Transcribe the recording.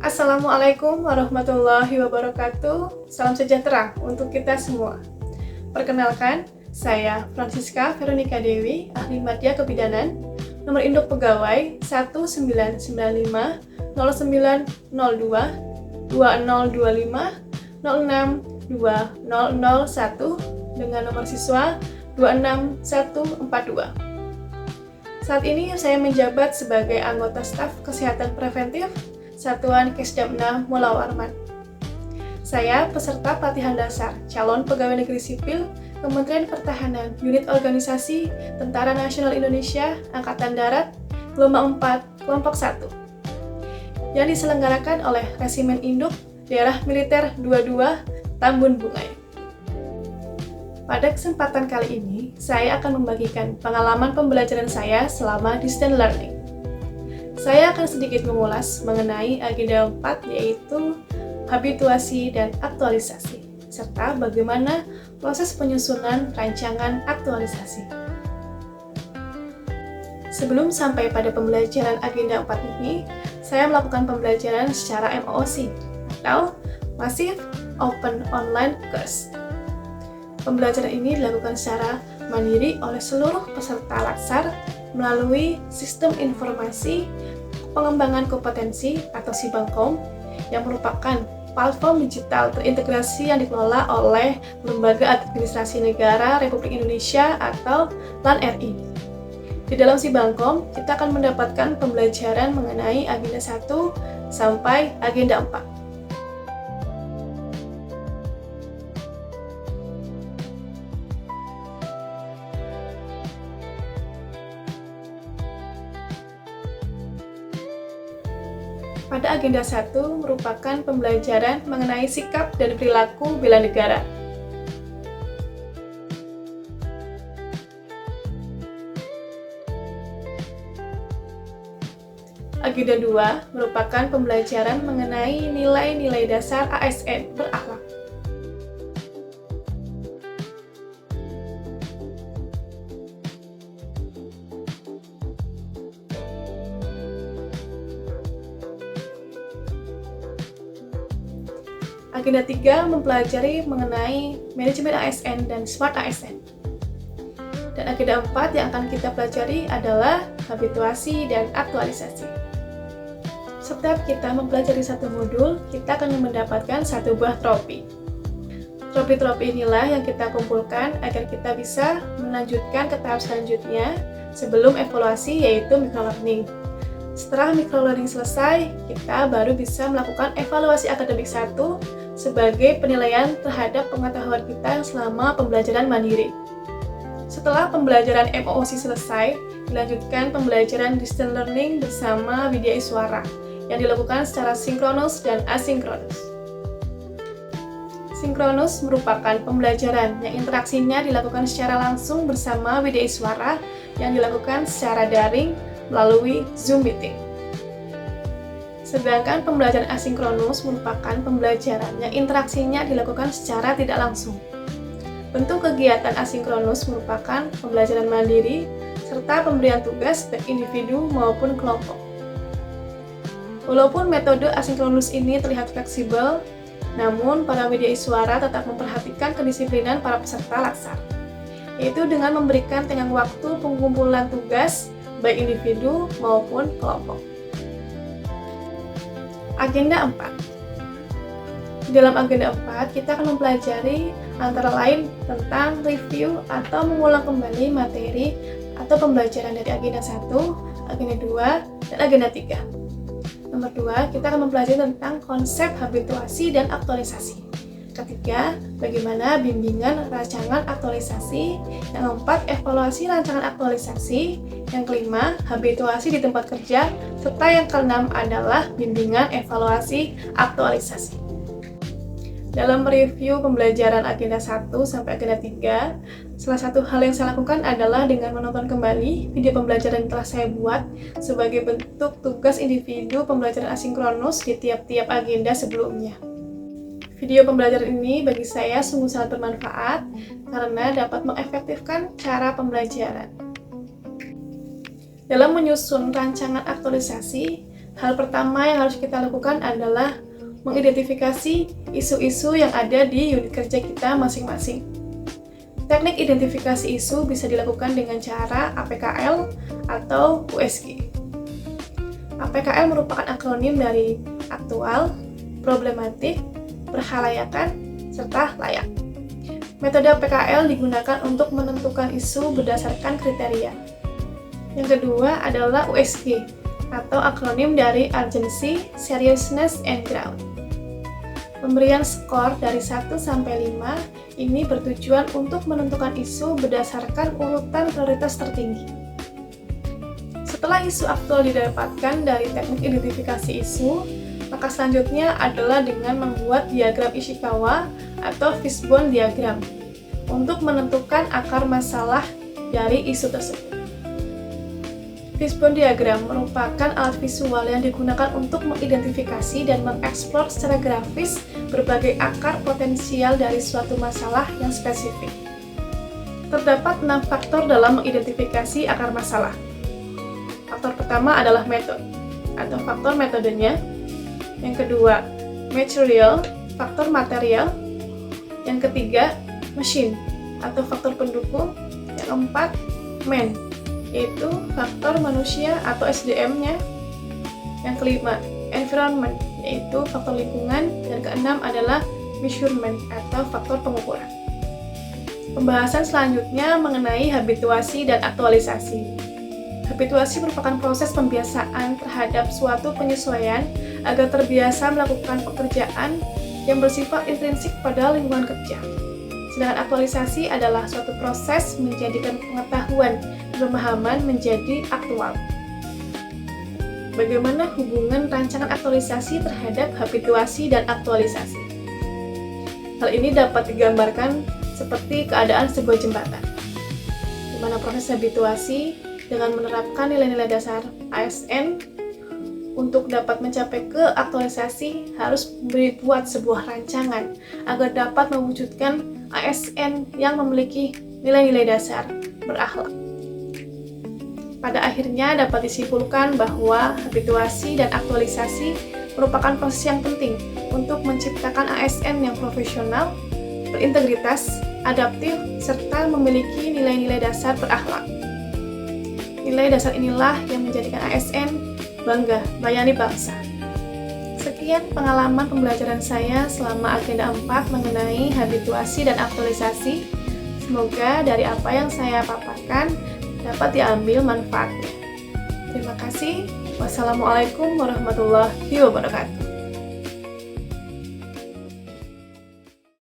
Assalamualaikum warahmatullahi wabarakatuh. Salam sejahtera untuk kita semua. Perkenalkan, saya Francisca Veronica Dewi, ahli media kebidanan, nomor induk pegawai 1995 0902 2025 06 2001 dengan nomor siswa 26142. Saat ini saya menjabat sebagai anggota staf kesehatan preventif Satuan Kesdamna Mula Warman. Saya peserta pelatihan dasar calon pegawai negeri sipil Kementerian Pertahanan Unit Organisasi Tentara Nasional Indonesia Angkatan Darat Gelombang 4 Kelompok 1 yang diselenggarakan oleh Resimen Induk Daerah Militer 22 Tambun Bungai. Pada kesempatan kali ini, saya akan membagikan pengalaman pembelajaran saya selama distance learning. Saya akan sedikit mengulas mengenai agenda 4, yaitu habituasi dan aktualisasi, serta bagaimana proses penyusunan rancangan aktualisasi. Sebelum sampai pada pembelajaran agenda 4 ini, saya melakukan pembelajaran secara MOOC, atau Massive Open Online Course. Pembelajaran ini dilakukan secara mandiri oleh seluruh peserta latsar melalui sistem informasi pengembangan kompetensi atau Sibangkom yang merupakan platform digital terintegrasi yang dikelola oleh Lembaga Administrasi Negara Republik Indonesia atau LAN-RI. Di dalam Sibangkom, kita akan mendapatkan pembelajaran mengenai agenda 1 sampai agenda 4. Pada agenda 1 merupakan pembelajaran mengenai sikap dan perilaku bela negara. Agenda 2 merupakan pembelajaran mengenai nilai-nilai dasar ASN berakhlak. Agenda 3 mempelajari mengenai manajemen ASN dan smart ASN. Dan agenda 4 yang akan kita pelajari adalah habituasi dan aktualisasi. Setiap kita mempelajari satu modul, kita akan mendapatkan satu buah trofi. Trofi-trofi inilah yang kita kumpulkan agar kita bisa melanjutkan ke tahap selanjutnya sebelum evaluasi, yaitu microlearning. Setelah microlearning selesai, kita baru bisa melakukan evaluasi akademik 1 sebagai penilaian terhadap pengetahuan kita selama pembelajaran mandiri. Setelah pembelajaran MOOC selesai, dilanjutkan pembelajaran distance learning bersama Widya Iswara yang dilakukan secara sinkronus dan asinkronus. Sinkronus merupakan pembelajaran yang interaksinya dilakukan secara langsung bersama Widya Iswara yang dilakukan secara daring melalui Zoom meeting. Sedangkan pembelajaran asinkronus merupakan pembelajaran yang interaksinya dilakukan secara tidak langsung. Bentuk kegiatan asinkronus merupakan pembelajaran mandiri serta pemberian tugas baik individu maupun kelompok. Walaupun metode asinkronus ini terlihat fleksibel, namun para Widya Iswara tetap memperhatikan kedisiplinan para peserta latsar, yaitu dengan memberikan tenggang waktu pengumpulan tugas baik individu maupun kelompok. Agenda 4. Di dalam agenda 4, kita akan mempelajari antara lain tentang review atau mengulang kembali materi atau pembelajaran dari agenda 1, agenda 2, dan agenda 3. Nomor 2, kita akan mempelajari tentang konsep habituasi dan aktualisasi. Ketiga, bagaimana bimbingan rancangan aktualisasi. Yang keempat, evaluasi rancangan aktualisasi. Yang kelima, habituasi di tempat kerja. Serta yang keenam adalah bimbingan evaluasi aktualisasi. Dalam mereview pembelajaran agenda 1 sampai agenda 3, salah satu hal yang saya lakukan adalah dengan menonton kembali video pembelajaran yang telah saya buat sebagai bentuk tugas individu pembelajaran asinkronus di tiap-tiap agenda sebelumnya. Video pembelajaran ini bagi saya sungguh sangat bermanfaat karena dapat mengefektifkan cara pembelajaran. Dalam menyusun rancangan aktualisasi, Hal pertama yang harus kita lakukan adalah mengidentifikasi isu-isu yang ada di unit kerja kita masing-masing. Teknik identifikasi isu bisa dilakukan dengan cara APKL atau USG. APKL merupakan akronim dari aktual, problematik, berhalayakan, serta layak. Metode APKL digunakan untuk menentukan isu berdasarkan kriteria. Yang kedua adalah USG atau akronim dari Urgency, Seriousness, and Ground. Pemberian skor dari 1 sampai 5 ini bertujuan untuk menentukan isu berdasarkan urutan prioritas tertinggi. Setelah isu aktual didapatkan dari teknik identifikasi isu, maka selanjutnya adalah dengan membuat diagram Ishikawa atau fishbone diagram untuk menentukan akar masalah dari isu tersebut. Fishbone diagram merupakan alat visual yang digunakan untuk mengidentifikasi dan mengeksplor secara grafis berbagai akar potensial dari suatu masalah yang spesifik. Terdapat 6 faktor dalam mengidentifikasi akar masalah. Faktor pertama adalah metode atau faktor metodenya. Yang kedua, material, faktor material. Yang ketiga, machine atau faktor pendukung. Yang keempat, man, yaitu faktor manusia atau SDM-nya. Yang kelima, environment, yaitu faktor lingkungan. Dan keenam adalah measurement atau faktor pengukuran. Pembahasan selanjutnya mengenai habituasi dan aktualisasi. Habituasi merupakan proses pembiasaan terhadap suatu penyesuaian agar terbiasa melakukan pekerjaan yang bersifat intrinsik pada lingkungan kerja. Sedangkan aktualisasi adalah suatu proses menjadikan pengetahuan dan pemahaman menjadi aktual. Bagaimana hubungan rancangan aktualisasi terhadap habituasi dan aktualisasi? Hal ini dapat digambarkan seperti keadaan sebuah jembatan, di mana proses habituasi dengan menerapkan nilai-nilai dasar ASN untuk dapat mencapai ke aktualisasi harus membuat sebuah rancangan agar dapat mewujudkan ASN yang memiliki nilai-nilai dasar berakhlak. Pada akhirnya dapat disimpulkan bahwa habituasi dan aktualisasi merupakan proses yang penting untuk menciptakan ASN yang profesional, berintegritas, adaptif, serta memiliki nilai-nilai dasar berakhlak. Nilai dasar inilah yang menjadikan ASN bangga melayani bangsa. Sekian pengalaman pembelajaran saya selama agenda 4 mengenai habituasi dan aktualisasi. Semoga dari apa yang saya paparkan dapat diambil manfaatnya. Terima kasih. Wassalamualaikum warahmatullahi wabarakatuh.